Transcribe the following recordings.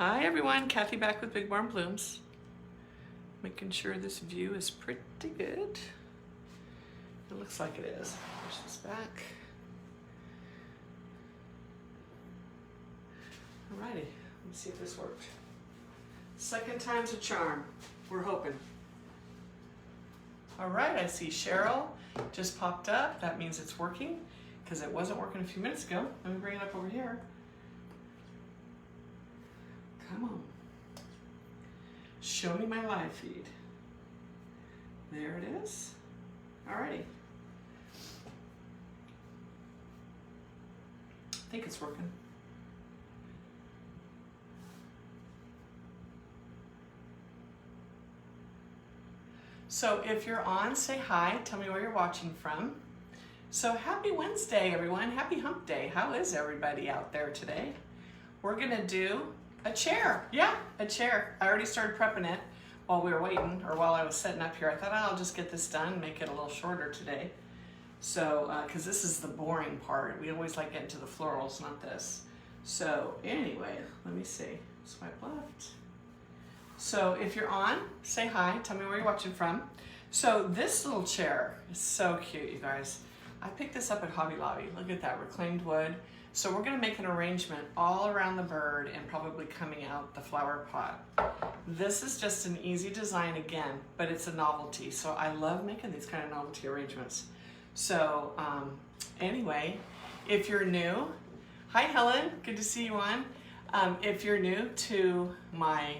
Hi everyone, Kathy back with Big Warm Blooms. Making sure this view is pretty good. It looks like it is. Push this back. Alrighty, let's see if this worked. Second time's a charm, we're hoping. Alright, I see Cheryl just popped up. That means it's working because it wasn't working a few minutes ago. Let me bring it up over here. Come on. Show me my live feed. There it is. Alrighty. I think it's working. So if you're on, say hi. Tell me where you're watching from. So happy Wednesday, everyone. Happy hump day. How is everybody out there today? We're gonna do a chair. Yeah, a chair. I already started prepping it while we were waiting, or while I was setting up here. I thought I'll just get this done, make it a little shorter today. So, because this is the boring part. We always like getting to the florals, not this. So anyway, let me see. Swipe left. So if you're on, say hi. Tell me where you're watching from. So this little chair is so cute, you guys. I picked this up at Hobby Lobby. Look at that, reclaimed wood. So we're gonna make an arrangement all around the bird and probably coming out the flower pot. This is just an easy design again, but it's a novelty. So I love making these kind of novelty arrangements. So anyway, if you're new, hi Helen, good to see you on. If you're new to my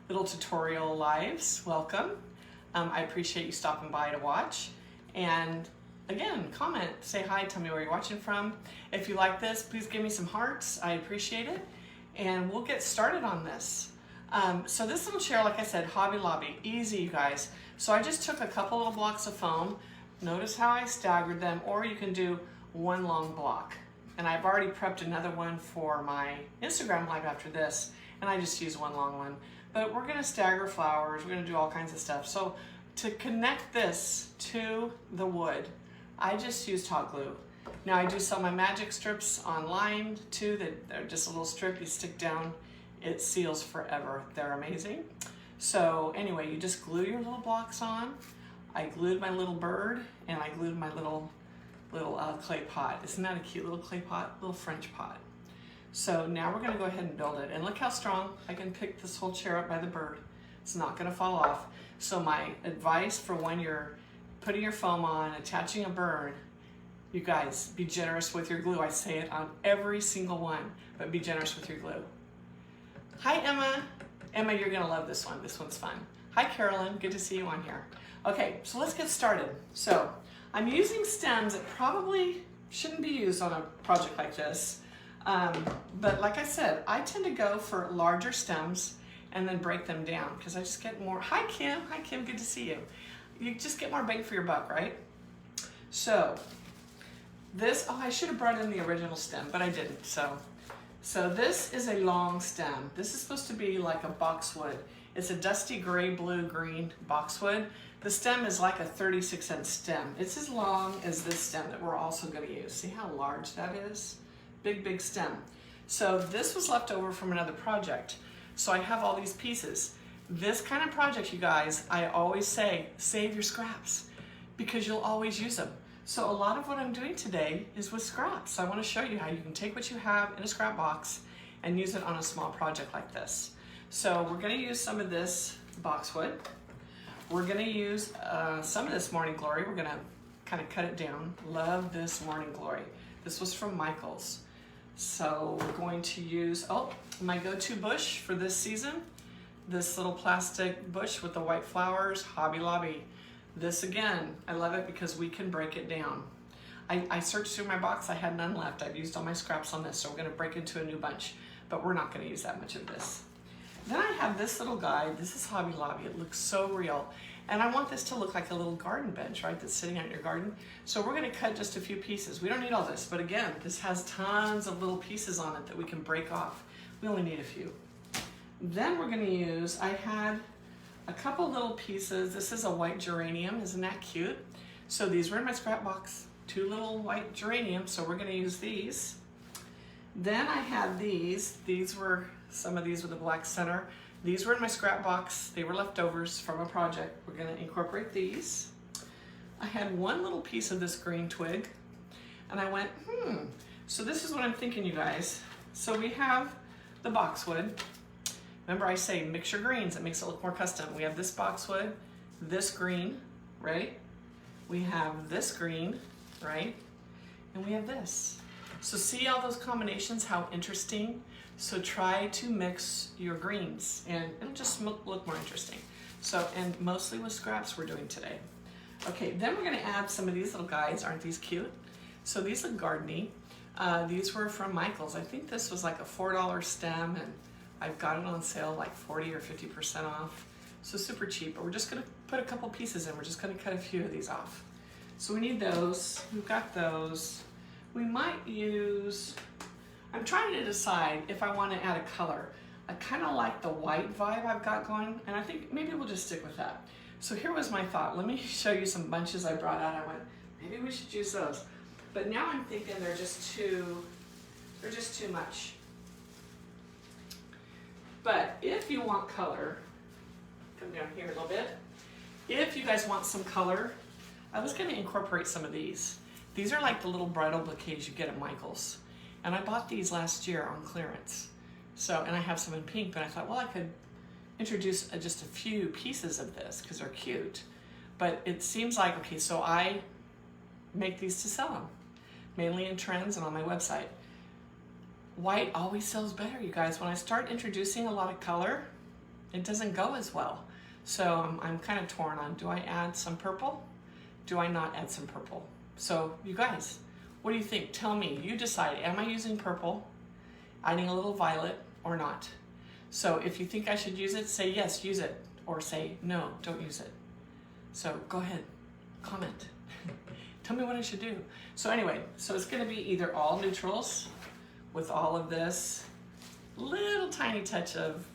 little tutorial lives, welcome. I appreciate you stopping by to watch. And again, comment, say hi, tell me where you're watching from. If you like this, please give me some hearts. I appreciate it. And we'll get started on this. So this little chair, like I said, Hobby Lobby, easy, you guys. So I just took a couple little blocks of foam. Notice how I staggered them, or you can do one long block. And I've already prepped another one for my Instagram live after this, and I just use one long one. But we're gonna stagger flowers, we're gonna do all kinds of stuff. So to connect this to the wood, I just used hot glue. Now I do sell my magic strips online too. They're just a little strip you stick down. It seals forever. They're amazing. So anyway, you just glue your little blocks on. I glued my little bird and I glued my little clay pot. Isn't that a cute little clay pot? Little French pot. So now we're gonna go ahead and build it. And look how strong I can pick this whole chair up by the bird. It's not gonna fall off. So my advice for when you're putting your foam on, attaching a bird, you guys, be generous with your glue. I say it on every single one, but be generous with your glue. Hi, Emma. Emma, you're gonna love this one. This one's fun. Hi, Carolyn. Good to see you on here. Okay, so let's get started. So I'm using stems that probably shouldn't be used on a project like this. But like I said, I tend to go for larger stems and then break them down because I just get more. Hi, Kim. Hi, Kim. Good to see you. You just get more bang for your buck, right? So this, oh, I should have brought in the original stem, but I didn't. So this is a long stem. This is supposed to be like a boxwood. It's a dusty gray, blue, green boxwood. The stem is like a 36-inch stem. It's as long as this stem that we're also going to use. See how large that is? Big, big stem. So this was left over from another project. So I have all these pieces. This kind of project, you guys, I always say, save your scraps because you'll always use them. So a lot of what I'm doing today is with scraps. I want to show you how you can take what you have in a scrap box and use it on a small project like this. So we're going to use some of this boxwood. We're going to use some of this Morning Glory. We're going to kind of cut it down. Love this Morning Glory. This was from Michael's. So we're going to use, oh, my go-to bush for this season. This little plastic bush with the white flowers, Hobby Lobby. This again, I love it because we can break it down. I searched through my box, I had none left. I've used all my scraps on this, so we're gonna break into a new bunch, but we're not gonna use that much of this. Then I have this little guy, this is Hobby Lobby. It looks so real. And I want this to look like a little garden bench, right, that's sitting out in your garden. So we're gonna cut just a few pieces. We don't need all this, but again, this has tons of little pieces on it that we can break off. We only need a few. Then we're gonna use, I had a couple little pieces. This is a white geranium, isn't that cute? So these were in my scrap box, 2 little white geraniums, so we're gonna use these. Then I had these were some of these with a black center. These were in my scrap box. They were leftovers from a project. We're gonna incorporate these. I had one little piece of this green twig and I went, so this is what I'm thinking, you guys. So we have the boxwood. Remember I say mix your greens, it makes it look more custom. We have this boxwood, this green, right? We have this green, right? And we have this. So see all those combinations, how interesting? So try to mix your greens and it'll just look more interesting. So, and mostly with scraps we're doing today. Okay, then we're gonna add some of these little guys. Aren't these cute? So these look gardeny. These were from Michael's. I think this was like a $4 stem and I've got it on sale like 40 or 50% off. So super cheap, but we're just gonna put a couple pieces in. We're just gonna cut a few of these off. So we need those, we've got those. We might use, I'm trying to decide if I wanna add a color. I kinda like the white vibe I've got going, and I think maybe we'll just stick with that. So here was my thought. Let me show you some bunches I brought out. I went, maybe we should use those. But now I'm thinking they're just too much. But if you want color, come down here a little bit. If you guys want some color, I was gonna incorporate some of these. These are like the little bridal bouquets you get at Michael's. And I bought these last year on clearance. So, and I have some in pink, but I thought, well, I could introduce just a few pieces of this because they're cute. But it seems like, okay, so I make these to sell them, mainly in trends and on my website. White always sells better, you guys. When I start introducing a lot of color, it doesn't go as well. So I'm kind of torn on, do I add some purple? Do I not add some purple? So you guys, what do you think? Tell me, you decide, am I using purple, adding a little violet or not? So if you think I should use it, say yes, use it, or say no, don't use it. So go ahead, comment. Tell me what I should do. So anyway, so it's gonna be either all neutrals with all of this, little tiny touch of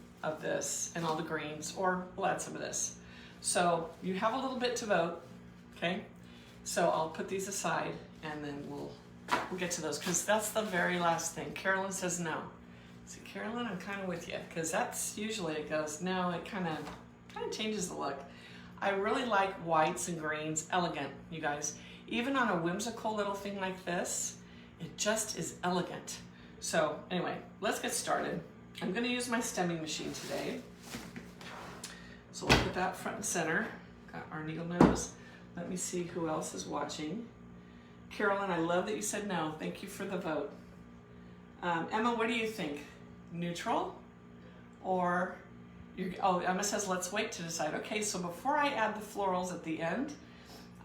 this and all the greens, or we'll add some of this. So you have a little bit to vote, okay? So I'll put these aside and then we'll get to those because that's the very last thing. Carolyn says no. See, Carolyn, I'm kind of with you because that's usually it goes, no, it kind of changes the look. I really like whites and greens, elegant, you guys. Even on a whimsical little thing like this, it just is elegant. So anyway, let's get started. I'm gonna use my stemming machine today. So we'll put that front and center. Got our needle nose. Let me see who else is watching. Carolyn, I love that you said no. Thank you for the vote. Emma, what do you think? Neutral or, oh, Emma says let's wait to decide. Okay, so before I add the florals at the end,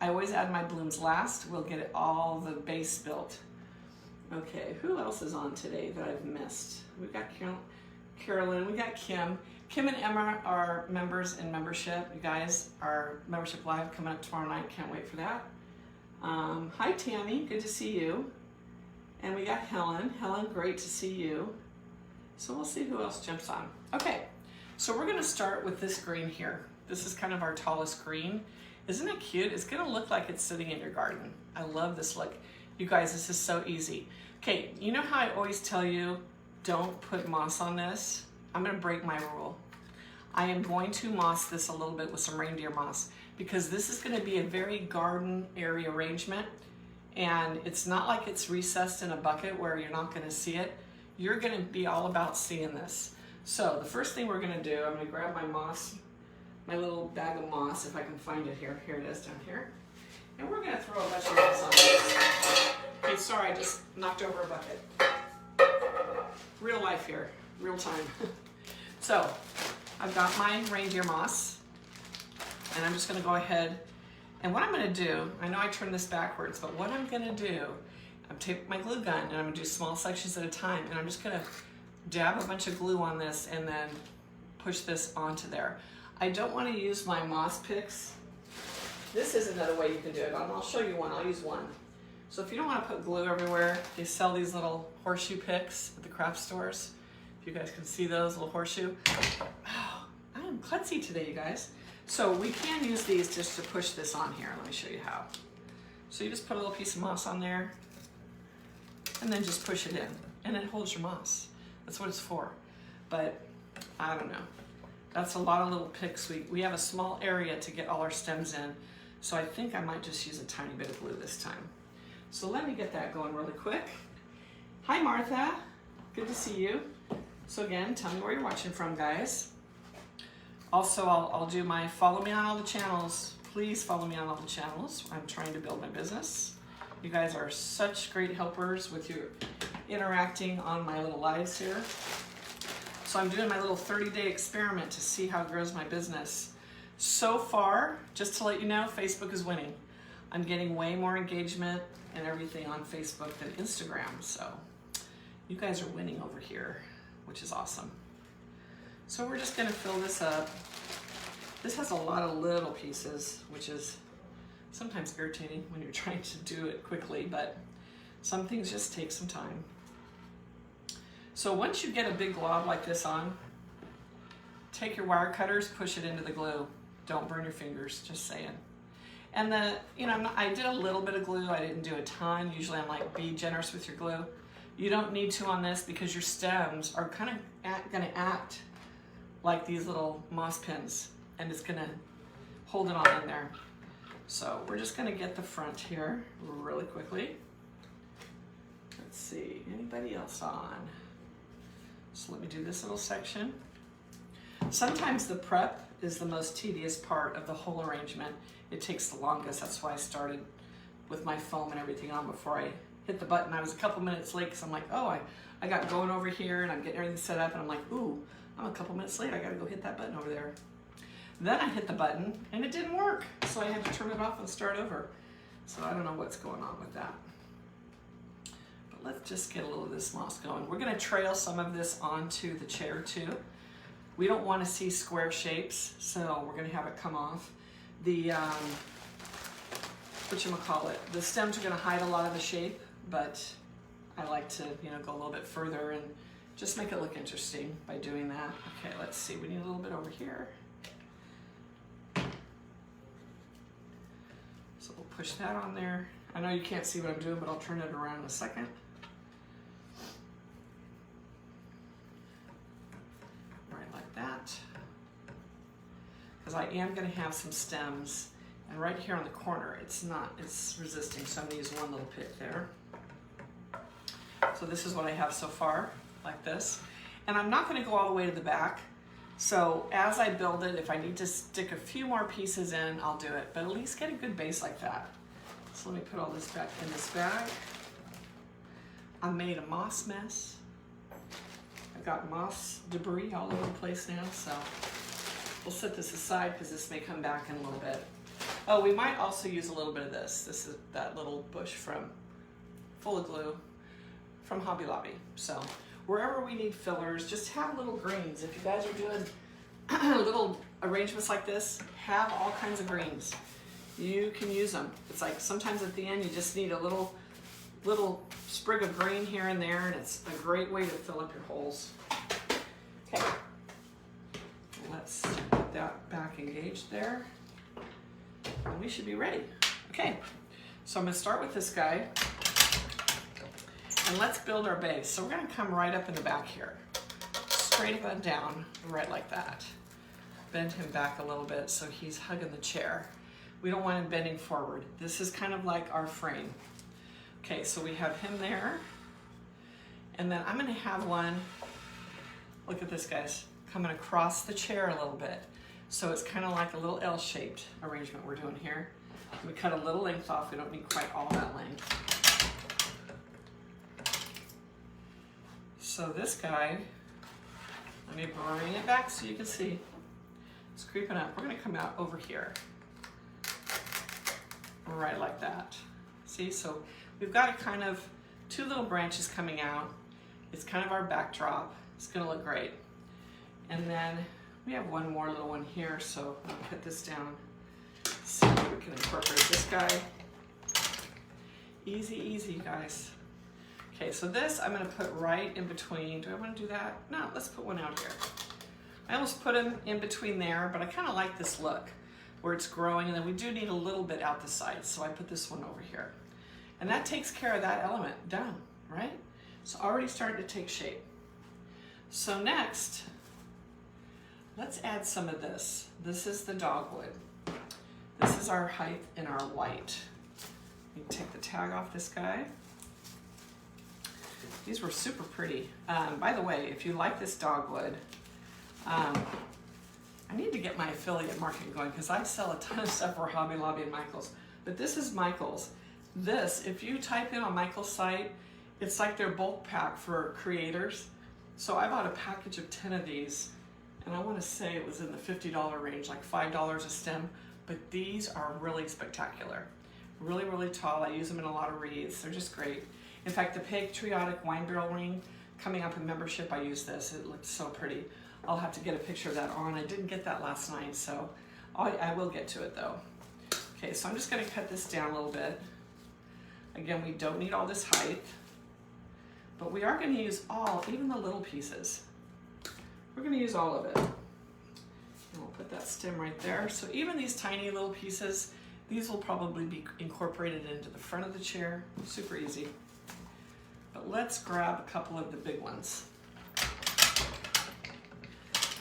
I always add my blooms last. We'll get all the base built. Okay, who else is on today that I've missed? We've got Carolyn, we got Kim. Kim and Emma are members in membership. You guys, our membership live coming up tomorrow night. Can't wait for that. Hi Tammy, good to see you. And we got Helen. Helen, great to see you. So we'll see who else jumps on. Okay, so we're gonna start with this green here. This is kind of our tallest green. Isn't it cute? It's gonna look like it's sitting in your garden. I love this look. You guys, this is so easy. Okay, you know how I always tell you, don't put moss on this? I'm gonna break my rule. I am going to moss this a little bit with some reindeer moss because this is gonna be a very garden area arrangement and it's not like it's recessed in a bucket where you're not gonna see it. You're gonna be all about seeing this. So the first thing we're gonna do, I'm gonna grab my moss, my little bag of moss, if I can find it here. Here it is down here. And we're gonna throw a bunch of moss on this. Okay, sorry, I just knocked over a bucket. Real life here, real time. So, I've got my reindeer moss, and I'm just gonna go ahead, and what I'm gonna do, I know I turned this backwards, but what I'm gonna do, I'm take my glue gun, and I'm gonna do small sections at a time, and I'm just gonna dab a bunch of glue on this, and then push this onto there. I don't wanna use my moss picks. This is another way you can do it, and I'll show you one, I'll use one. So if you don't wanna put glue everywhere, they sell these little horseshoe picks at the craft stores. If you guys can see those, little horseshoe. Oh, I am klutzy today, you guys. So we can use these just to push this on here. Let me show you how. So you just put a little piece of moss on there and then just push it in and it holds your moss. That's what it's for. but I don't know. That's a lot of little picks. We have a small area to get all our stems in, so I think I might just use a tiny bit of glue this time. So let me get that going really quick. Hi Martha, good to see you. So again, tell me where you're watching from, guys. Also, I'll do my follow me on all the channels. Please follow me on all the channels. I'm trying to build my business. You guys are such great helpers with your interacting on my little lives here. So I'm doing my little 30-day experiment to see how it grows my business. So far, just to let you know, Facebook is winning. I'm getting way more engagement and everything on Facebook than Instagram. So you guys are winning over here, which is awesome. So we're just gonna fill this up. This has a lot of little pieces, which is sometimes irritating when you're trying to do it quickly, but some things just take some time. So once you get a big glob like this on, take your wire cutters, push it into the glue. Don't burn your fingers, just saying. And I did a little bit of glue. I didn't do a ton. Usually I'm like, be generous with your glue. You don't need to on this because your stems are kind of gonna act like these little moss pins, and it's gonna hold it all in there. So we're just gonna get the front here really quickly. Let's see, anybody else on? So let me do this little section. Sometimes the prep is the most tedious part of the whole arrangement. It takes the longest. That's why I started with my foam and everything on before I hit the button. I was a couple minutes late because I'm like, oh, I got going over here and I'm getting everything set up and I'm like, ooh, I'm a couple minutes late. I gotta go hit that button over there. Then I hit the button and it didn't work. So I had to turn it off and start over. So I don't know what's going on with that. Let's just get a little of this moss going. We're gonna trail some of this onto the chair too. We don't wanna see square shapes, so we're gonna have it come off. The, the stems are gonna hide a lot of the shape, but I like to, go a little bit further and just make it look interesting by doing that. Okay, let's see, we need a little bit over here. So we'll push that on there. I know you can't see what I'm doing, but I'll turn it around in a second. That, because I am going to have some stems, and right here on the corner it's resisting, so I'm going to use one little pick there. So this is what I have so far, like this, and I'm not going to go all the way to the back, so as I build it, if I need to stick a few more pieces in, I'll do it, but at least get a good base like that. So let me put all this back in this bag. I made a moss mess. Got moss debris all over the place now, so we'll set this aside because this may come back in a little bit. Oh, we might also use a little bit of this. This is that little bush full of glue from Hobby Lobby. So wherever we need fillers, just have little greens. If you guys are doing little arrangements like this, have all kinds of greens. You can use them. It's like sometimes at the end you just need a little sprig of green here and there, and it's a great way to fill up your holes. Okay, let's get that back engaged there, and we should be ready. Okay, so I'm gonna start with this guy, and let's build our base. So we're gonna come right up in the back here, straight up and down, right like that. Bend him back a little bit so he's hugging the chair. We don't want him bending forward. This is kind of like our frame. Okay, so we have him there, and then I'm gonna have one, look at this guys, coming across the chair a little bit. So it's kind of like a little L-shaped arrangement we're doing here. We cut a little length off, we don't need quite all that length. So this guy, let me bring it back so you can see. It's creeping up. We're gonna come out over here, right like that. See, so we've got a kind of two little branches coming out. It's kind of our backdrop. It's gonna look great. And then we have one more little one here, so I'll put this down. See if we can incorporate this guy. Easy, easy, guys. Okay, so this I'm gonna put right in between. Do I wanna do that? No, let's put one out here. I almost put him in between there, but I kinda like this look where it's growing, and then we do need a little bit out the side, so I put this one over here. And that takes care of that element, done, right? So already starting to take shape. So next, let's add some of this. This is the dogwood. This is our height in our white. You can take the tag off this guy. These were super pretty. By the way, if you like this dogwood, I need to get my affiliate marketing going because I sell a ton of stuff for Hobby Lobby and Michael's. But this is Michael's. This, if you type in on Michael's site, it's like their bulk pack for creators. So I bought a package of 10 of these, and I want to say it was in the $50 range, like $5 a stem. But these are really spectacular. Really, really tall. I use them in a lot of wreaths. They're just great. In fact, the patriotic wine barrel ring coming up in membership, I use this. It looks so pretty. I'll have to get a picture of that on. I didn't get that last night, so I will get to it though. Okay, so I'm just gonna cut this down a little bit. Again, we don't need all this height, but we are gonna use even the little pieces. We're gonna use all of it. And we'll put that stem right there. So even these tiny little pieces, these will probably be incorporated into the front of the chair. Super easy. But let's grab a couple of the big ones,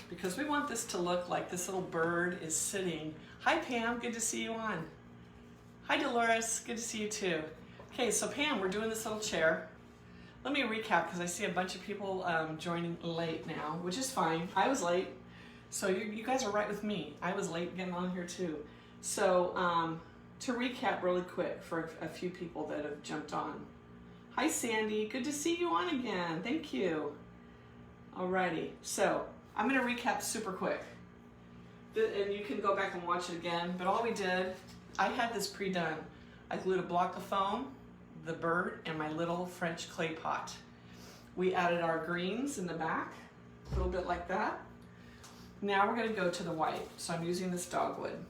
because we want this to look like this little bird is sitting. Hi Pam, good to see you on. Hi Dolores, good to see you too. Okay, so Pam, we're doing this little chair. Let me recap because I see a bunch of people joining late now, which is fine. I was late, so you guys are right with me. I was late getting on here too. So to recap really quick for a few people that have jumped on. Hi Sandy, good to see you on again. Thank you. Alrighty, so I'm gonna recap super quick. And you can go back and watch it again, but all we did, I had this pre-done. I glued a block of foam, the bird, and my little French clay pot. We added our greens in the back, a little bit like that. Now we're gonna go to the white. So I'm using this dogwood.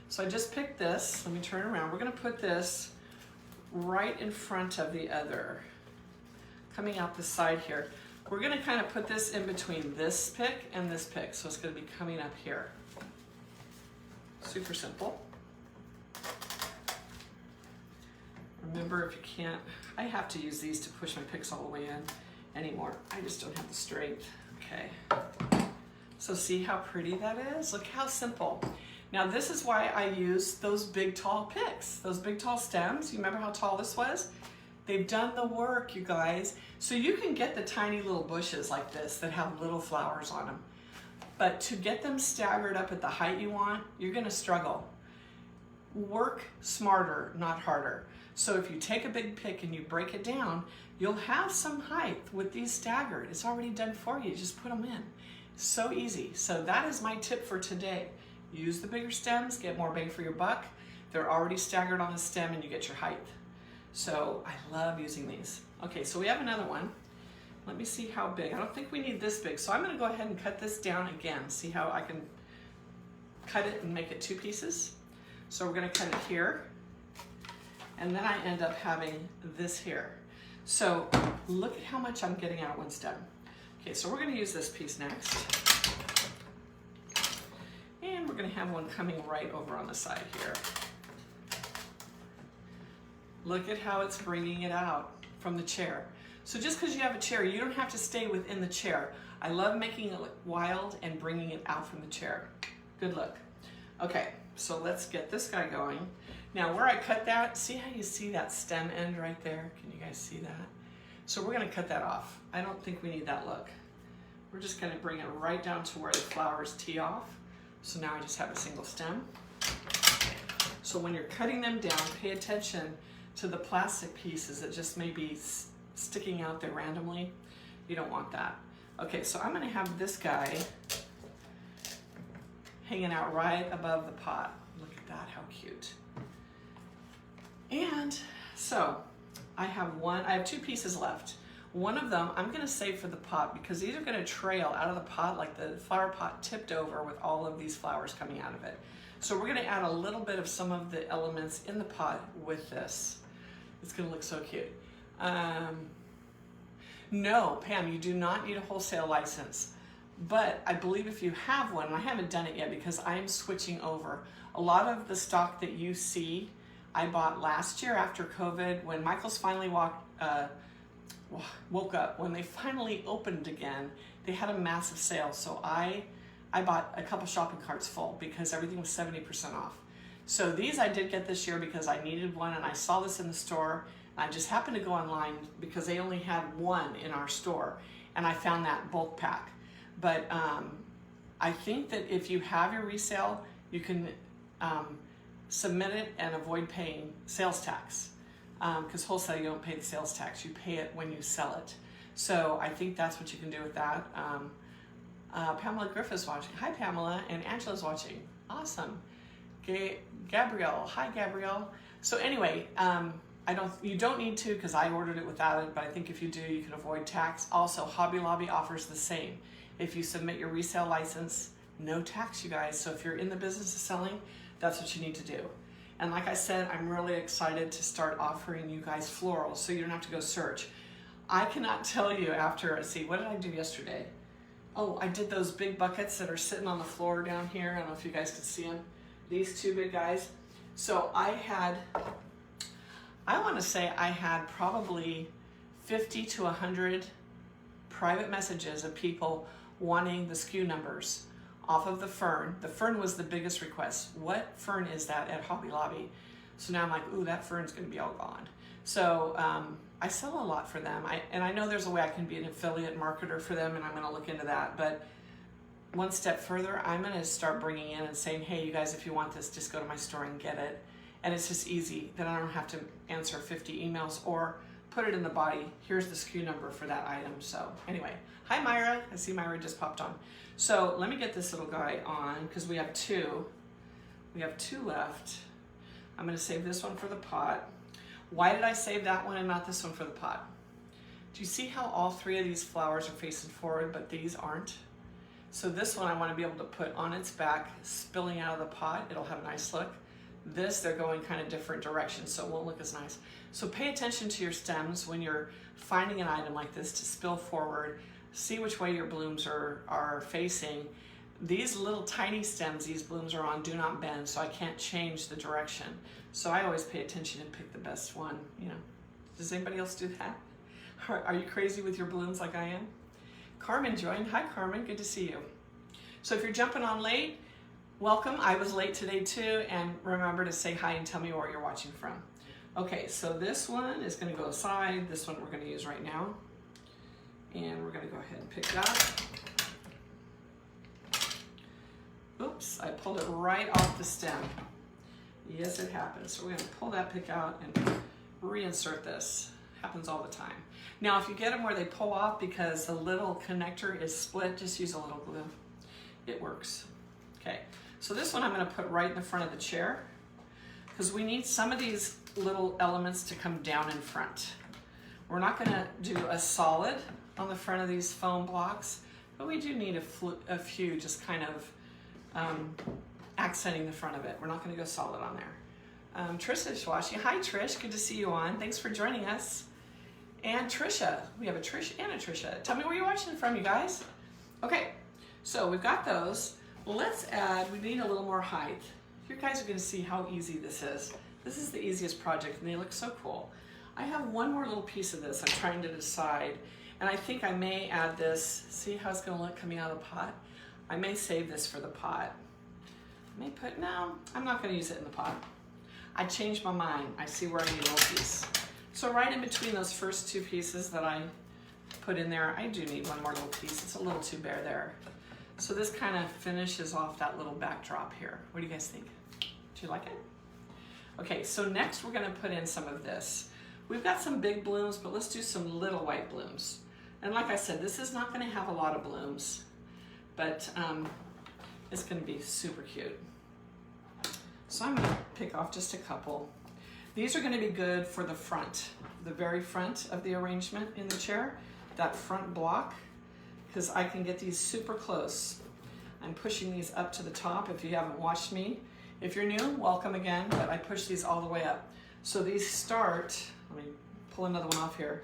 So I just picked this, let me turn around. We're gonna put this right in front of the other, coming out the side here. We're gonna kind of put this in between this pick and this pick. So it's gonna be coming up here. Super simple. Remember, if you can't, I have to use these to push my picks all the way in anymore. I just don't have the strength. Okay. So see how pretty that is? Look how simple. Now this is why I use those big tall picks, those big tall stems. You remember how tall this was? They've done the work, you guys. So you can get the tiny little bushes like this that have little flowers on them. But to get them staggered up at the height you want, you're gonna struggle. Work smarter, not harder. So if you take a big pick and you break it down, you'll have some height with these staggered. It's already done for you, just put them in. So easy. So that is my tip for today. Use the bigger stems, get more bang for your buck. They're already staggered on the stem and you get your height. So I love using these. Okay, so we have another one. Let me see how big. I don't think we need this big. So I'm gonna go ahead and cut this down again. See how I can cut it and make it two pieces? So we're gonna cut it here. And then I end up having this here. So look at how much I'm getting out of one stem. Okay, so we're gonna use this piece next. And we're gonna have one coming right over on the side here. Look at how it's bringing it out from the chair. So just because you have a chair, you don't have to stay within the chair. I love making it look wild and bringing it out from the chair. Good look. Okay, so let's get this guy going. Now where I cut that, see how you see that stem end right there? Can you guys see that? So we're gonna cut that off. I don't think we need that look. We're just gonna bring it right down to where the flowers tee off. So now I just have a single stem. So when you're cutting them down, pay attention to the plastic pieces that just may be sticking out there randomly. You don't want that. Okay, so I'm gonna have this guy hanging out right above the pot. Look at that, how cute. And so I have two pieces left. One of them I'm gonna save for the pot because these are gonna trail out of the pot like the flower pot tipped over with all of these flowers coming out of it. So we're gonna add a little bit of some of the elements in the pot with this. It's gonna look so cute. No, Pam, you do not need a wholesale license. But I believe if you have one, and I haven't done it yet because I'm switching over. A lot of the stock that you woke up when they finally opened again. They had a massive sale, so I bought a couple shopping carts full because everything was 70% off. So these I did get this year because I needed one, and I saw this in the store. I just happened to go online because they only had one in our store, and I found that bulk pack. But I think that if you have your resale, you can submit it and avoid paying sales tax. Because wholesale, you don't pay the sales tax. You pay it when you sell it. So I think that's what you can do with that. Pamela Griffith's watching. Hi, Pamela. And Angela's watching. Awesome. Gabrielle. Hi, Gabrielle. So anyway, you don't need to because I ordered it without it, but I think if you do, you can avoid tax. Also, Hobby Lobby offers the same. If you submit your resale license, no tax, you guys. So if you're in the business of selling, that's what you need to do. And like I said, I'm really excited to start offering you guys florals so you don't have to go search. I cannot tell you after, see, what did I do yesterday? Oh, I did those big buckets that are sitting on the floor down here. I don't know if you guys can see them. These two big guys. So I want to say I had probably 50 to 100 private messages of people wanting the SKU numbers off of the fern. The fern was the biggest request. What fern is that at Hobby Lobby? So now I'm like, ooh, that fern's gonna be all gone. So I sell a lot for them. And I know there's a way I can be an affiliate marketer for them, and I'm gonna look into that. But one step further, I'm gonna start bringing in and saying, hey, you guys, if you want this, just go to my store and get it. And it's just easy. Then I don't have to answer 50 emails or put it in the body. Here's the SKU number for that item. So anyway, hi Myra. I see Myra just popped on. So let me get this little guy on because we have two. We have two left. I'm gonna save this one for the pot. Why did I save that one and not this one for the pot? Do you see how all three of these flowers are facing forward, but these aren't? So this one I wanna be able to put on its back, spilling out of the pot. It'll have a nice look. This, they're going kind of different directions, so it won't look as nice. So pay attention to your stems when you're finding an item like this to spill forward. See which way your blooms are facing. These little tiny stems these blooms are on do not bend, so I can't change the direction. So I always pay attention and pick the best one. You know, does anybody else do that? Are you crazy with your blooms like I am? Carmen joined. Hi Carmen, good to see you. So if you're jumping on late, welcome. I was late today too, and remember to say hi and tell me where you're watching from. Okay, so this one is going to go aside. This one we're going to use right now. And we're going to go ahead and pick that. Oops, I pulled it right off the stem. Yes, it happens. So we're going to pull that pick out and reinsert this. Happens all the time. Now, if you get them where they pull off because the little connector is split, just use a little glue. It works. Okay, so this one I'm going to put right in the front of the chair because we need some of these little elements to come down in front. We're not going to do a solid on the front of these foam blocks, but we do need a few just kind of accenting the front of it. We're not going to go solid on there. Trisha's watching. Hi Trish, good to see you on. Thanks for joining us. And Trisha, we have a Trish and a Trisha. Tell me where you're watching from, you guys. Okay, so we've got those. Let's add, we need a little more height. You guys are going to see how easy this is. This is the easiest project and they look so cool. I have one more little piece of this I'm trying to decide, and I think I may add this. See how it's going to look coming out of the pot? I may save this for the pot. I may put, no, I'm not going to use it in the pot. I changed my mind. I see where I need a little piece. So right in between those first two pieces that I put in there, I do need one more little piece. It's a little too bare there. So this kind of finishes off that little backdrop here. What do you guys think? Do you like it? Okay, so next we're going to put in some of this. We've got some big blooms, but let's do some little white blooms. And like I said, this is not going to have a lot of blooms, but it's going to be super cute. So I'm going to pick off just a couple. These are going to be good for the front, the very front of the arrangement in the chair, that front block, because I can get these super close. I'm pushing these up to the top. If you haven't watched me, if you're new, welcome again, but I push these all the way up. So these start, let me pull another one off here.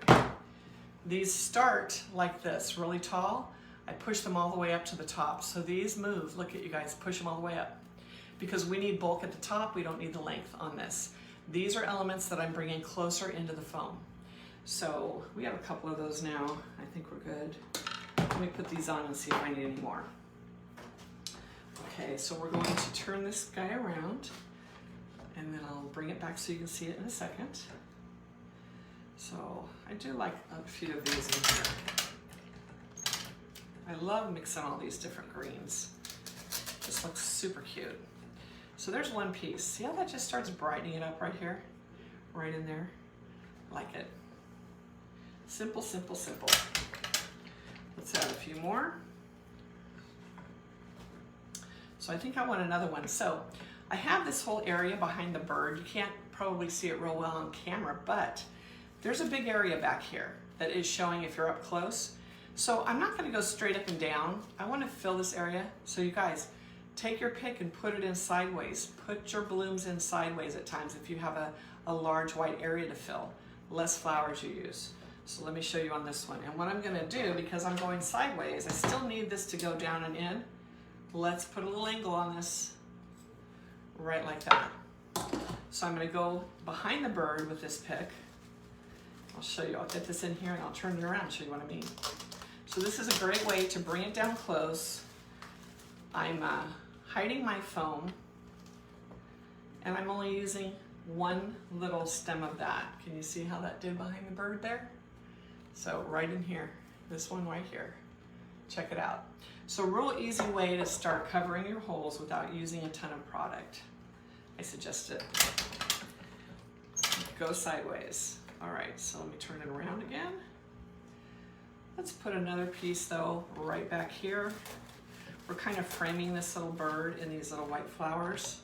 These start like this, really tall. I push them all the way up to the top. So these move, look at you guys, push them all the way up. Because we need bulk at the top, we don't need the length on this. These are elements that I'm bringing closer into the foam. So we have a couple of those now. I think we're good. Let me put these on and see if I need any more. Okay, so we're going to turn this guy around, and then I'll bring it back so you can see it in a second. So I do like a few of these in here. I love mixing all these different greens. This looks super cute. So there's one piece. See how that just starts brightening it up right here? Right in there. Like it. Simple, simple, simple. Let's add a few more. So I think I want another one. So I have this whole area behind the bird. You can't probably see it real well on camera, but there's a big area back here that is showing if you're up close. So I'm not gonna go straight up and down. I wanna fill this area. So you guys, take your pick and put it in sideways. Put your blooms in sideways at times if you have a large white area to fill. Less flowers you use. So let me show you on this one. And what I'm gonna do, because I'm going sideways, I still need this to go down and in. Let's put a little angle on this, right like that. So I'm gonna go behind the bird with this pick. I'll show you, I'll get this in here and I'll turn it around and show you what I mean. So this is a great way to bring it down close. I'm hiding my foam, and I'm only using one little stem of that. Can you see how that did behind the bird there? So right in here, this one right here. Check it out. So a real easy way to start covering your holes without using a ton of product. I suggest it. Go sideways. All right, so let me turn it around again. Let's put another piece though right back here. We're kind of framing this little bird in these little white flowers.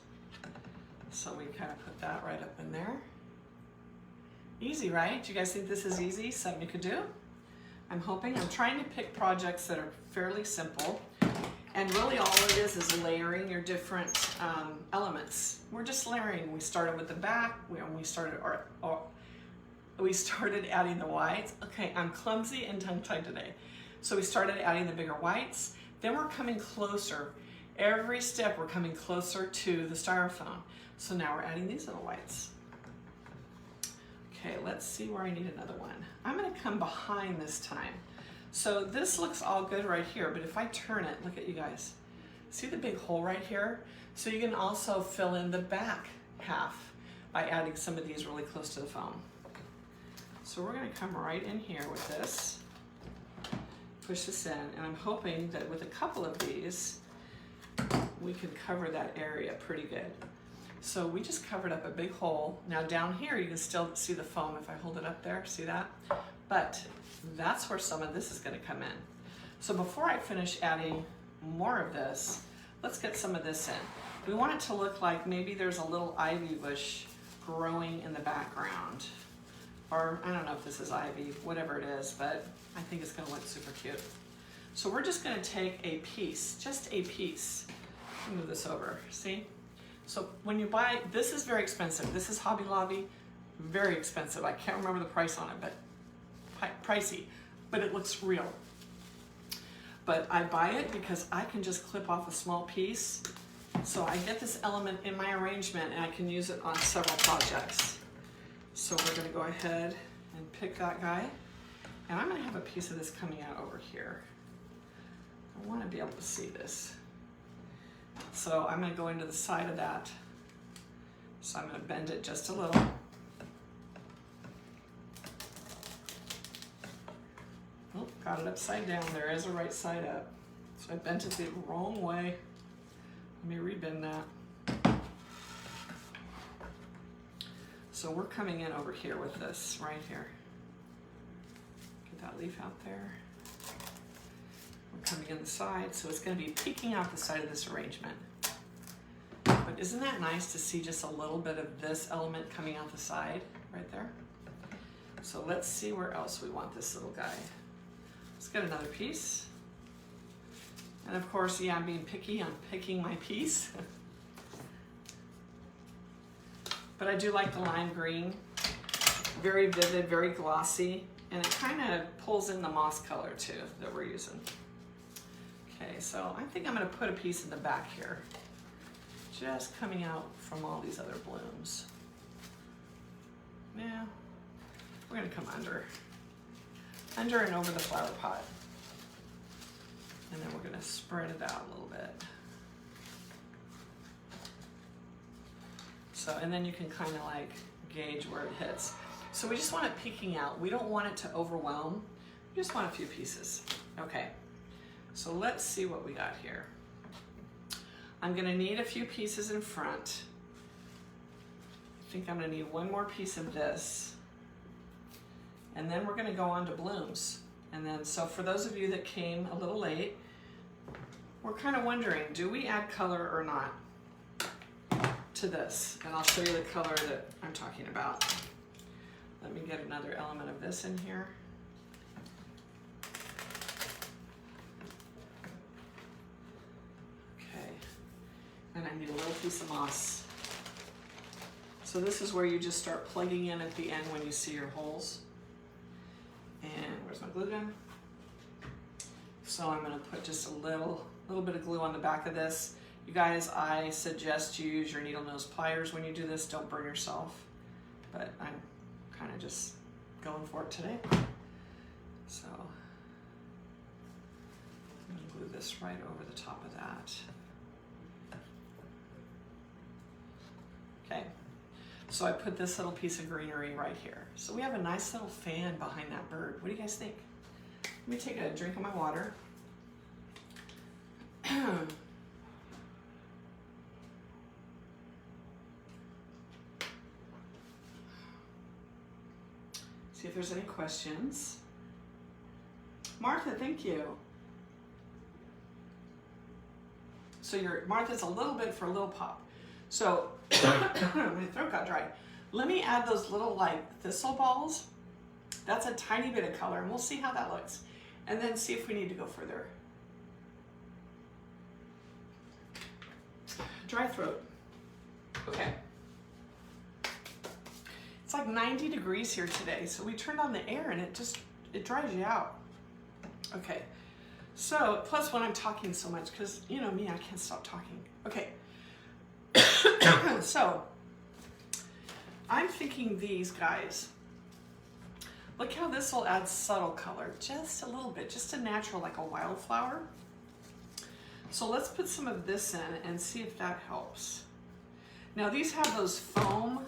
So we kind of put that right up in there. Easy, right? Do you guys think this is easy? Something you could do? I'm hoping. I'm trying to pick projects that are fairly simple. And really all it is layering your different elements. We're just layering. We started with the back. We started adding the whites. Okay, I'm clumsy and tongue-tied today. So we started adding the bigger whites. Then we're coming closer. Every step we're coming closer to the styrofoam. So now we're adding these little whites. Okay, let's see where I need another one. I'm gonna come behind this time. So this looks all good right here, but if I turn it, look at you guys. See the big hole right here? So you can also fill in the back half by adding some of these really close to the foam. So we're gonna come right in here with this, push this in, and I'm hoping that with a couple of these, we can cover that area pretty good. So we just covered up a big hole. Now down here, you can still see the foam if I hold it up there, see that? But that's where some of this is gonna come in. So before I finish adding more of this, let's get some of this in. We want it to look like maybe there's a little ivy bush growing in the background. Or I don't know if this is ivy, whatever it is, but I think it's gonna look super cute. So we're just gonna take a piece, just a piece. Move this over, see? So when you buy, this is very expensive. This is Hobby Lobby, very expensive. I can't remember the price on it, but pricey, but it looks real. But I buy it because I can just clip off a small piece. So I get this element in my arrangement and I can use it on several projects. So we're gonna go ahead and pick that guy. And I'm gonna have a piece of this coming out over here. I wanna be able to see this. So I'm gonna go into the side of that. So I'm gonna bend it just a little. Oh, got it upside down. There is a right side up. So I bent it the wrong way. Let me rebend that. So we're coming in over here with this right here. Get that leaf out there. We're coming in the side, so it's going to be peeking out the side of this arrangement. But isn't that nice to see just a little bit of this element coming out the side right there? So let's see where else we want this little guy. Let's get another piece. And of course, yeah, I'm being picky. I'm picking my piece. But I do like the lime green. Very vivid, very glossy. And it kind of pulls in the moss color too that we're using. Okay, so I think I'm gonna put a piece in the back here. Just coming out from all these other blooms. Yeah, We're gonna come under and over the flower pot. And then we're gonna spread it out a little bit. So, and then you can kind of like gauge where it hits. So we just want it peeking out. We don't want it to overwhelm. We just want a few pieces. Okay, so let's see what we got here. I'm gonna need a few pieces in front. I think I'm gonna need one more piece of this. And then we're gonna go on to blooms. And then, so for those of you that came a little late, we're kind of wondering, do we add color or not to this? And I'll show you the color that I'm talking about. Let me get another element of this in here. Okay, and I need a little piece of moss. So this is where you just start plugging in at the end when you see your holes. And where's my glue gun? So I'm gonna put just a little bit of glue on the back of this. You guys, I suggest you use your needle nose pliers when you do this. Don't burn yourself. But I'm kind of just going for it today. So I'm gonna glue this right over the top of that. Okay, so I put this little piece of greenery right here. So we have a nice little fan behind that bird. What do you guys think? Let me take a drink of my water. See if there's any questions. Martha, thank you. So Martha's a little bit for a little pop. So my throat got dry. Let me add those little like thistle balls. That's a tiny bit of color and we'll see how that looks. And then see if we need to go further. Dry throat. Okay. It's like 90 degrees here today, so we turned on the air and it dries you out. Okay, so plus when I'm talking so much, because you know me, I can't stop talking. Okay, so I'm thinking these guys. Look how this will add subtle color, just a little bit, just a natural, like a wildflower. So let's put some of this in and see if that helps. Now these have those foam.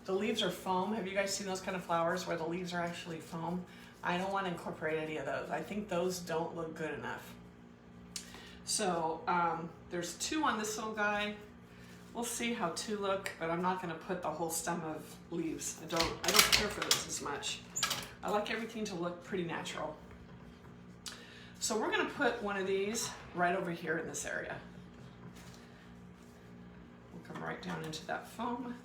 The leaves are foam. Have you guys seen those kind of flowers where the leaves are actually foam? I don't want to incorporate any of those. I think those don't look good enough. So there's two on this little guy. We'll see how two look, but I'm not going to put the whole stem of leaves. I don't care for this as much. I like everything to look pretty natural. So we're going to put one of these right over here in this area. We'll come right down into that foam.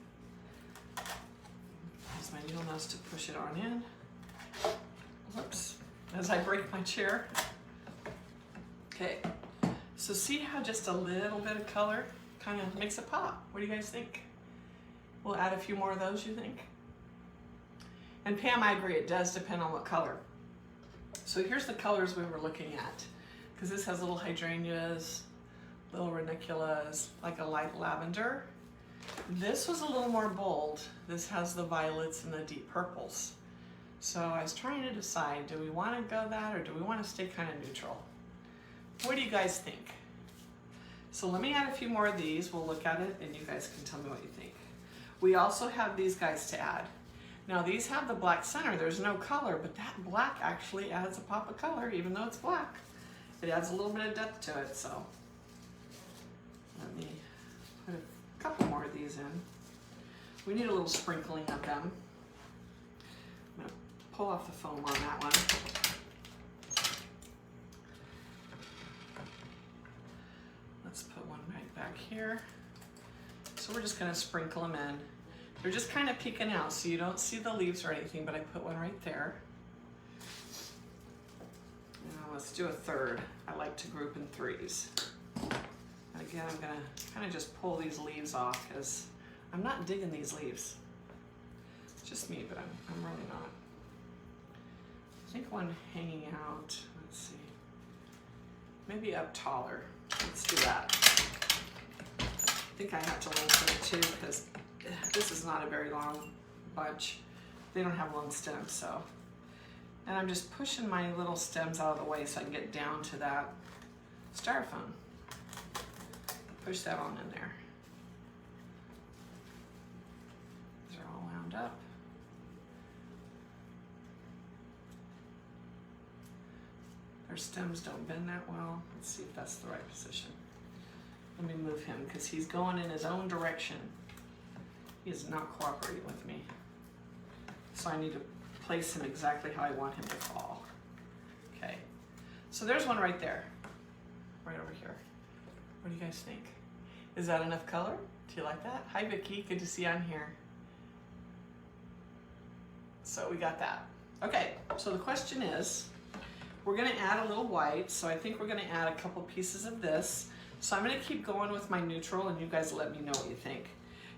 Use my needle nose to push it on in. Whoops, as I break my chair. Okay, so see how just a little bit of color kind of makes it pop. What do you guys think? We'll add a few more of those, you think? And Pam, I agree, it does depend on what color. So here's the colors we were looking at, because this has little hydrangeas, little ranunculus, like a light lavender. This was a little more bold. This has the violets and the deep purples. So I was trying to decide, do we want to go that or do we want to stay kind of neutral? What do you guys think? So let me add a few more of these. We'll look at it and you guys can tell me what you think. We also have these guys to add. Now these have the black center. There's no color, but that black actually adds a pop of color even though it's black. It adds a little bit of depth to it, so let me put a couple more of these in. We need a little sprinkling of them. I'm gonna pull off the foam on that one. Let's put one right back here. So we're just gonna sprinkle them in. They're just kind of peeking out, so you don't see the leaves or anything, but I put one right there. Now let's do a third. I like to group in threes. And again, I'm gonna kind of just pull these leaves off because I'm not digging these leaves. It's just me, but I'm really not. I think one hanging out, let's see, maybe up taller. Let's do that. I think I have to lengthen it too because this is not a very long bunch. they don't have long stems, so. And I'm just pushing my little stems out of the way so I can get down to that styrofoam. Push that on in there. These are all wound up. Their stems don't bend that well. Let's see if that's the right position. Let me move him because he's going in his own direction. He is not cooperating with me. So I need to place him exactly how I want him to fall. Okay, so there's one right there, right over here. What do you guys think? Is that enough color? Do you like that? Hi Vicki, good to see you on here. So we got that. Okay, so the question is, we're gonna add a little white, so I think we're gonna add a couple pieces of this. So I'm gonna keep going with my neutral and you guys let me know what you think.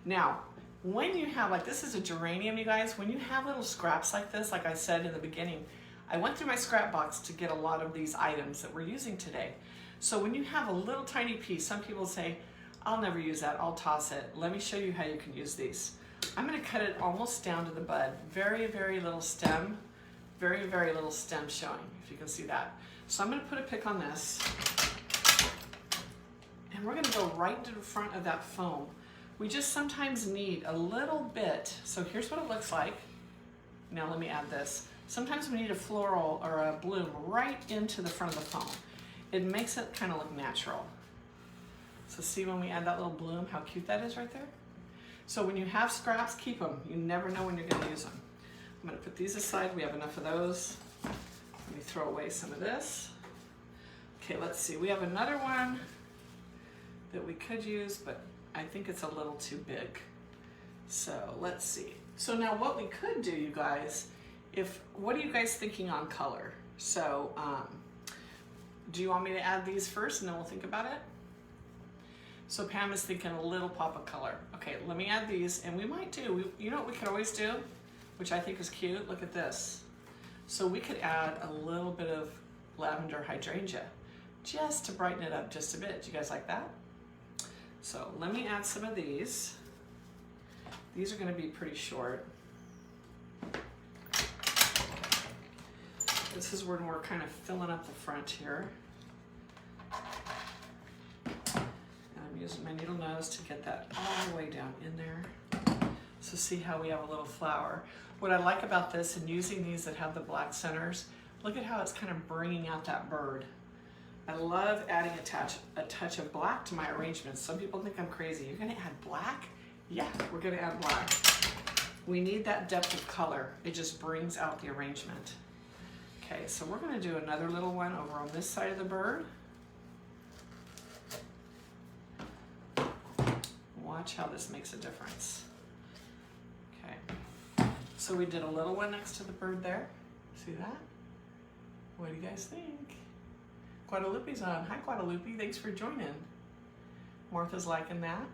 Now, when you have, like this is a geranium, you guys, when you have little scraps like this, like I said in the beginning, I went through my scrap box to get a lot of these items that we're using today. So when you have a little tiny piece, some people say, I'll never use that, I'll toss it. Let me show you how you can use these. I'm gonna cut it almost down to the bud. Very, very little stem. Very, very little stem showing, if you can see that. So I'm gonna put a pick on this. And we're gonna go right into the front of that foam. We just sometimes need a little bit. So here's what it looks like. Now let me add this. Sometimes we need a floral or a bloom right into the front of the foam. It makes it kind of look natural. So see when we add that little bloom, how cute that is right there? So when you have scraps, keep them. You never know when you're gonna use them. I'm gonna put these aside, we have enough of those. Let me throw away some of this. Okay, let's see, we have another one that we could use, but I think it's a little too big. So let's see. So now what we could do, you guys, what are you guys thinking on color? So do you want me to add these first and then we'll think about it? So Pam is thinking a little pop of color. Okay, let me add these, and we might do, you know what we could always do, which I think is cute, look at this. So we could add a little bit of lavender hydrangea, just to brighten it up just a bit. Do you guys like that? So let me add some of these. These are gonna be pretty short. This is when we're kind of filling up the front here. I'm using my needle nose to get that all the way down in there. So see how we have a little flower. What I like about this and using these that have the black centers, look at how it's kind of bringing out that bird. I love adding a touch of black to my arrangements. Some people think I'm crazy. You're gonna add black? Yeah, we're gonna add black. We need that depth of color. It just brings out the arrangement. Okay, so we're gonna do another little one over on this side of the bird. Watch how this makes a difference. Okay, so we did a little one next to the bird there. See that? What do you guys think? Guadalupe's on. Hi Guadalupe, thanks for joining. Martha's liking that.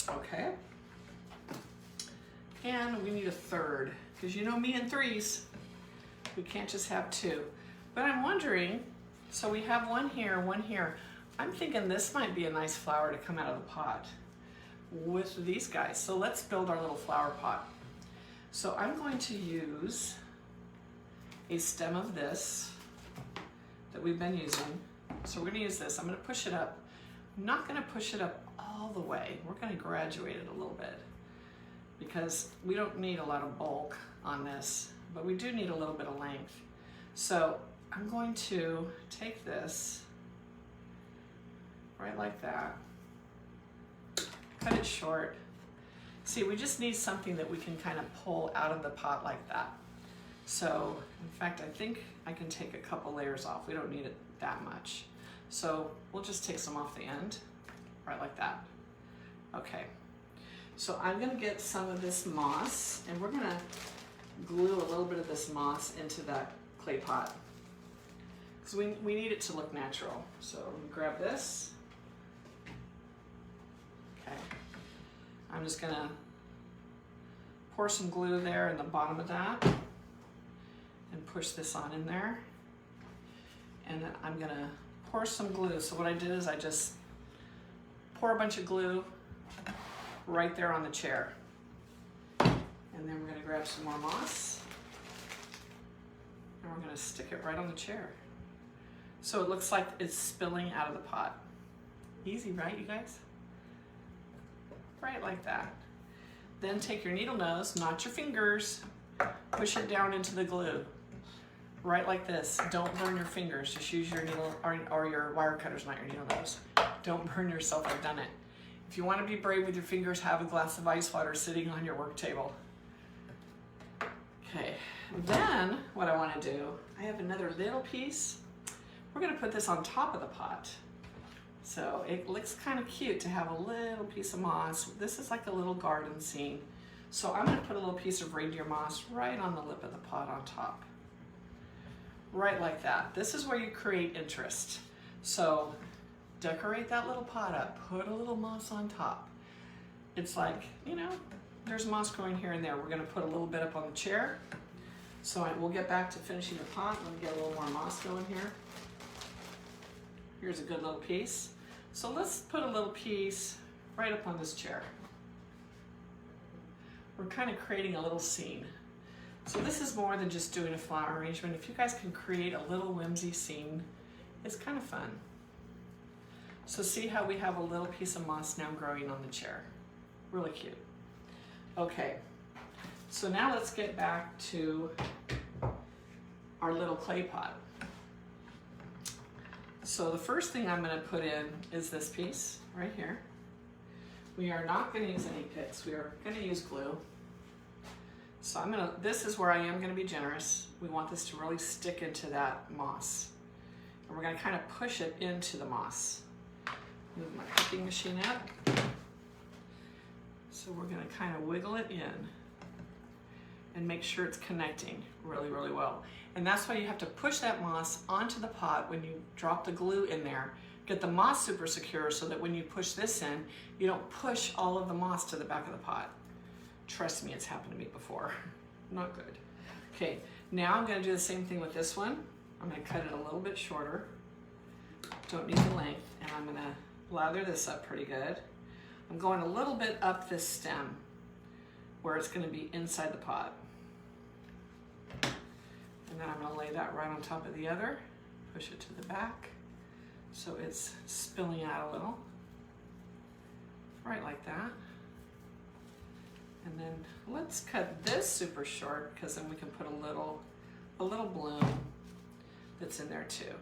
Okay. And we need a third, because you know me and threes. We can't just have two. But I'm wondering, so we have one here, one here. I'm thinking this might be a nice flower to come out of the pot with these guys. So let's build our little flower pot. So I'm going to use a stem of this that we've been using. So we're gonna use this. I'm gonna push it up. I'm not gonna push it up all the way. We're gonna graduate it a little bit because we don't need a lot of bulk on this, but we do need a little bit of length. So I'm going to take this right like that, cut it short. See, we just need something that we can kind of pull out of the pot like that. So, in fact, I think I can take a couple layers off. We don't need it that much. So we'll just take some off the end, right like that. Okay, so I'm gonna get some of this moss and we're gonna glue a little bit of this moss into that clay pot because we need it to look natural. So let me grab this. Okay, I'm just gonna pour some glue there in the bottom of that and push this on in there. And then I'm gonna pour some glue. So what I did is I just pour a bunch of glue right there on the chair. And And then we're going to grab some more moss. And we're going to stick it right on the chair. So it looks like it's spilling out of the pot. Easy, right, you guys? Right like that. Then take your needle nose, not your fingers, push it down into the glue. Right like this. Don't burn your fingers. Just use your needle or your wire cutters, not your needle nose. Don't burn yourself. I've done it. If you want to be brave with your fingers, have a glass of ice water sitting on your work table. Okay, then what I want to do, I have another little piece. We're going to put this on top of the pot. So it looks kind of cute to have a little piece of moss. This is like a little garden scene. So I'm going to put a little piece of reindeer moss right on the lip of the pot on top. Right like that. This is where you create interest. So decorate that little pot up. Put a little moss on top. It's like, you know, there's moss growing here and there. We're going to put a little bit up on the chair. So we'll get back to finishing the pot. Let me get a little more moss going here. Here's a good little piece. So let's put a little piece right up on this chair. We're kind of creating a little scene. So this is more than just doing a flower arrangement. If you guys can create a little whimsy scene, it's kind of fun. So see how we have a little piece of moss now growing on the chair. Really cute. Okay, so now let's get back to our little clay pot. So the first thing I'm going to put in is this piece right here. We are not going to use any picks. We are going to use glue. So this is where I am going to be generous. We want this to really stick into that moss. And we're going to kind of push it into the moss. Move my cooking machine up. So we're going to kind of wiggle it in and make sure it's connecting really, really well. And that's why you have to push that moss onto the pot when you drop the glue in there. Get the moss super secure so that when you push this in, you don't push all of the moss to the back of the pot. Trust me, it's happened to me before. Not good. Okay, now I'm going to do the same thing with this one. I'm going to cut it a little bit shorter. Don't need the length. And I'm going to lather this up pretty good. I'm going a little bit up this stem where it's going to be inside the pot. And then I'm going to lay that right on top of the other, push it to the back so it's spilling out a little, right like that. And then let's cut this super short because then we can put a little bloom that's in there too.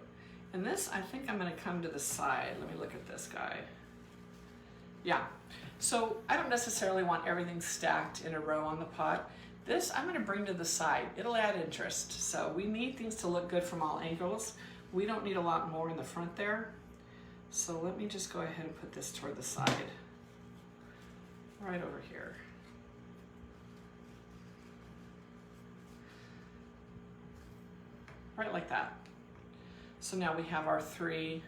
And this, I think I'm going to come to the side. Let me look at this guy. Yeah, so I don't necessarily want everything stacked in a row on the pot. This I'm going to bring to the side. It'll add interest. So we need things to look good from all angles. We don't need a lot more in the front there. So let me just go ahead and put this toward the side. Right over here. Right like that. So now we have our 3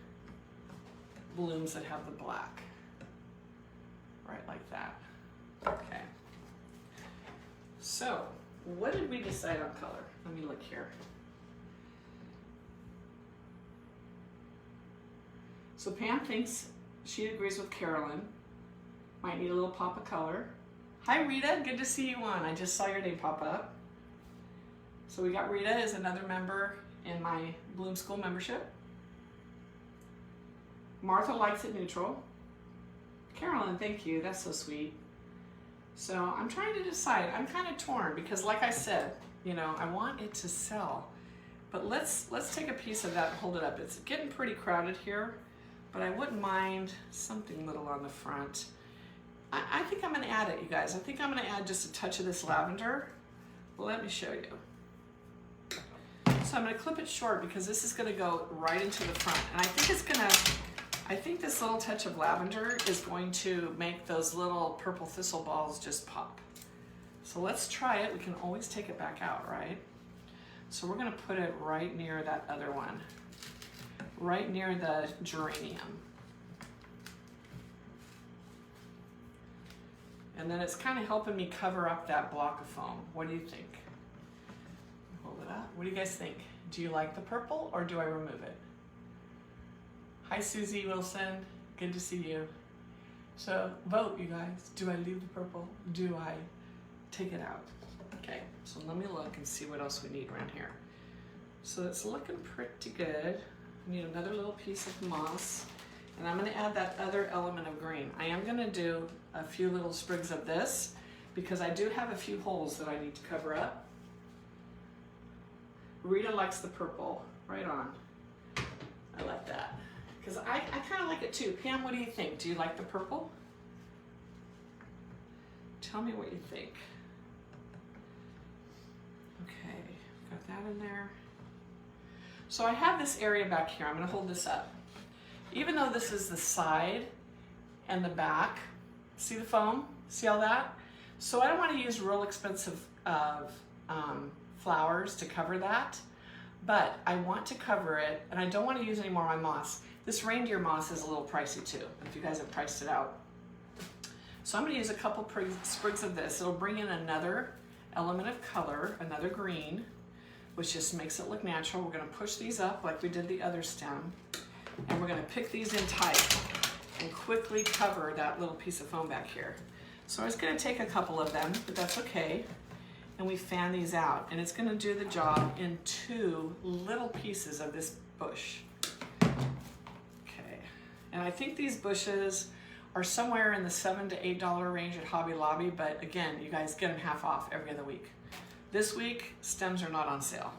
blooms that have the black. Right like that. Okay. So, what did we decide on color? Let me look here. So Pam thinks she agrees with Carolyn. Might need a little pop of color. Hi Rita, good to see you on. I just saw your name pop up. So we got Rita as another member in my Bloom School membership. Martha likes it neutral. Carolyn, thank you, that's so sweet. So I'm trying to decide. I'm kind of torn because like I said, you know, I want it to sell. But let's take a piece of that and hold it up. It's getting pretty crowded here, but I wouldn't mind something little on the front. I think I'm gonna add it, you guys. I think I'm gonna add just a touch of this lavender. Well, let me show you. So I'm gonna clip it short because this is gonna go right into the front. And I think this little touch of lavender is going to make those little purple thistle balls just pop. So let's try it. We can always take it back out, right? So we're gonna put it right near that other one, right near the geranium. And then it's kind of helping me cover up that block of foam. What do you think? Hold it up. What do you guys think? Do you like the purple or do I remove it? Hi Susie Wilson, good to see you. So vote you guys. Do I leave the purple? Do I take it out? Okay, so let me look and see what else we need around here. So it's looking pretty good. We need another little piece of moss. And I'm gonna add that other element of green. I am gonna do a few little sprigs of this because I do have a few holes that I need to cover up. Rita likes the purple, right on. I like that. Because I kind of like it too. Pam, what do you think? Do you like the purple? Tell me what you think. Okay, got that in there. So I have this area back here. I'm gonna hold this up. Even though this is the side and the back, see the foam? See all that? So I don't want to use real expensive flowers to cover that, but I want to cover it, and I don't want to use any more of my moss. This reindeer moss is a little pricey too, if you guys have priced it out. So I'm going to use a couple sprigs of this. It'll bring in another element of color, another green, which just makes it look natural. We're going to push these up like we did the other stem. And we're gonna pick these in tight and quickly cover that little piece of foam back here. So it's gonna take a couple of them, but that's okay. And we fan these out, and it's gonna do the job in 2 little pieces of this bush. Okay, and I think these bushes are somewhere in the $7 to $8 range at Hobby Lobby, but again, you guys get them half off every other week. This week, stems are not on sale.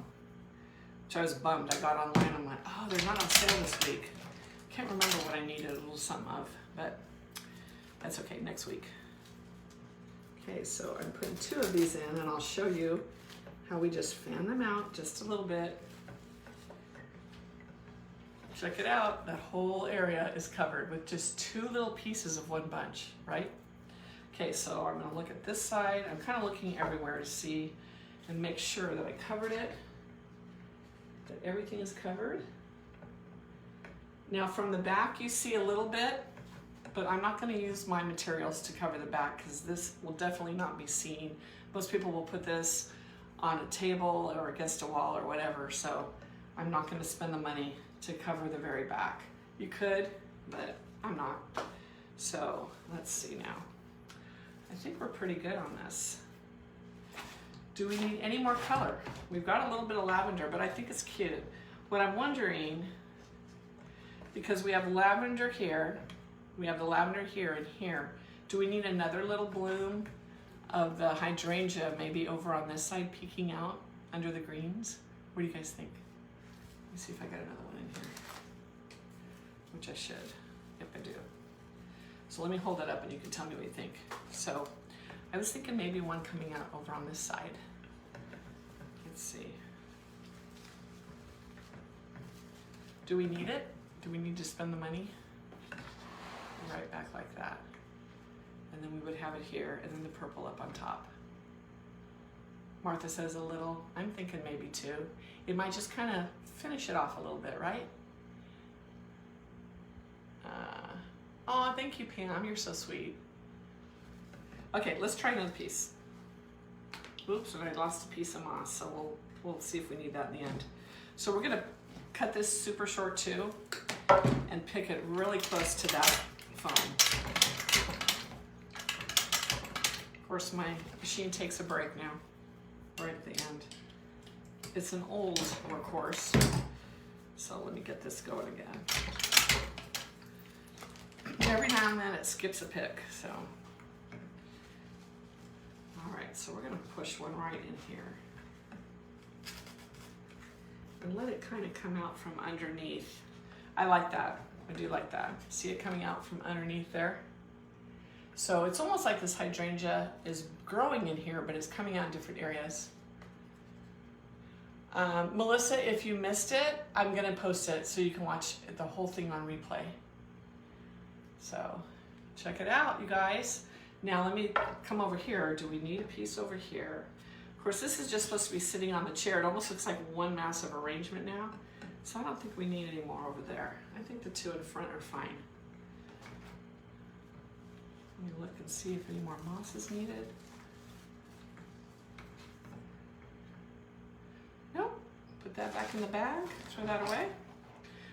I was bummed. I got online and went, oh, they're not on sale this week. Can't remember what I needed a little something of, but that's okay, next week. Okay, so I'm putting 2 of these in, and I'll show you how we just fan them out just a little bit. Check it out, that whole area is covered with just 2 little pieces of one bunch, right? Okay, so I'm gonna look at this side. I'm kind of looking everywhere to see and make sure that I covered it, that everything is covered. Now from the back you see a little bit, but I'm not going to use my materials to cover the back because this will definitely not be seen. Most people will put this on a table or against a wall or whatever, so I'm not going to spend the money to cover the very back. You could, but I'm not. So let's see now. I think we're pretty good on this. Do we need any more color? We've got a little bit of lavender, but I think it's cute. What I'm wondering, because we have lavender here, we have the lavender here and here, do we need another little bloom of the hydrangea maybe over on this side peeking out under the greens? What do you guys think? Let me see if I got another one in here, which I should. Yep, I do. So let me hold that up and you can tell me what you think. So I was thinking maybe one coming out over on this side. Let's see. Do we need it? Do we need to spend the money? Right back like that. And then we would have it here and then the purple up on top. Martha says a little. I'm thinking maybe 2. It might just kind of finish it off a little bit, right? Oh, thank you, Pam. You're so sweet. Okay, let's try another piece. Oops, and I lost a piece of moss, so we'll see if we need that in the end. So we're gonna cut this super short too and pick it really close to that foam. Of course, my machine takes a break now, right at the end. It's an old workhorse, so let me get this going again. Every now and then it skips a pick, so. All right, so we're gonna push one right in here. And let it kind of come out from underneath. I like that, I do like that. See it coming out from underneath there? So it's almost like this hydrangea is growing in here, but it's coming out in different areas. Melissa, if you missed it, I'm gonna post it so you can watch the whole thing on replay. So check it out, you guys. Now let me come over here. Do we need a piece over here? Of course, this is just supposed to be sitting on the chair. It almost looks like one massive arrangement now. So I don't think we need any more over there. I think the 2 in front are fine. Let me look and see if any more moss is needed. Nope, put that back in the bag, throw that away.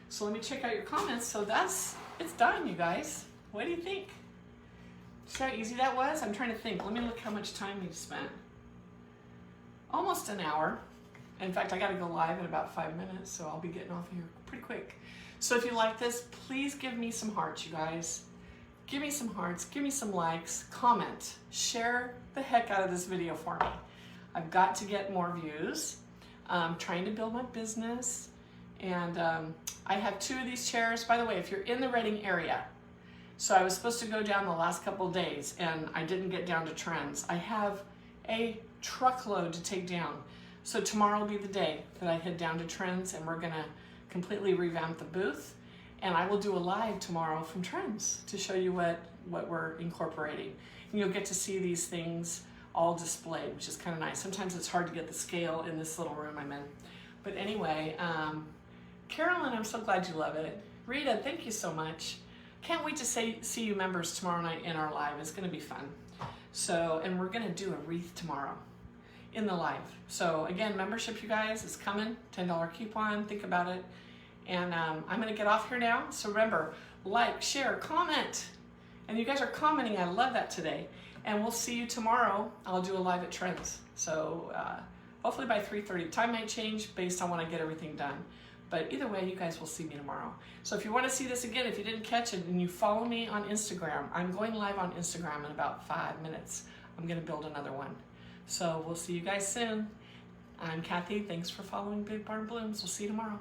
So let me check out your comments. So it's done, you guys. What do you think? See how easy that was? I'm trying to think. Let me look how much time we've spent. almost an hour. In fact, I gotta go live in about 5 minutes, so I'll be getting off here pretty quick. So if you like this, please give me some hearts, you guys. Give me some hearts, give me some likes, comment, share the heck out of this video for me. I've got to get more views. I'm trying to build my business, and I have 2 of these chairs. By the way, if you're in the Reading area, so I was supposed to go down the last couple of days and I didn't get down to Trends. I have a truckload to take down. So tomorrow will be the day that I head down to Trends, and we're gonna completely revamp the booth. And I will do a live tomorrow from Trends to show you what we're incorporating. And you'll get to see these things all displayed, which is kind of nice. Sometimes it's hard to get the scale in this little room I'm in. But anyway, Carolyn, I'm so glad you love it. Rita, thank you so much. Can't wait to see you members tomorrow night in our live. It's gonna be fun. So, and we're gonna do a wreath tomorrow in the live. So again, membership, you guys, is coming. $10 coupon, think about it. And I'm gonna get off here now. So remember, like, share, comment. And you guys are commenting, I love that today. And we'll see you tomorrow. I'll do a live at Trends. So hopefully by 3:30. Time might change based on when I get everything done. But either way, you guys will see me tomorrow. So if you want to see this again, if you didn't catch it, and you follow me on Instagram, I'm going live on Instagram in about 5 minutes. I'm going to build another one. So we'll see you guys soon. I'm Kathy. Thanks for following Big Barn Blooms. We'll see you tomorrow.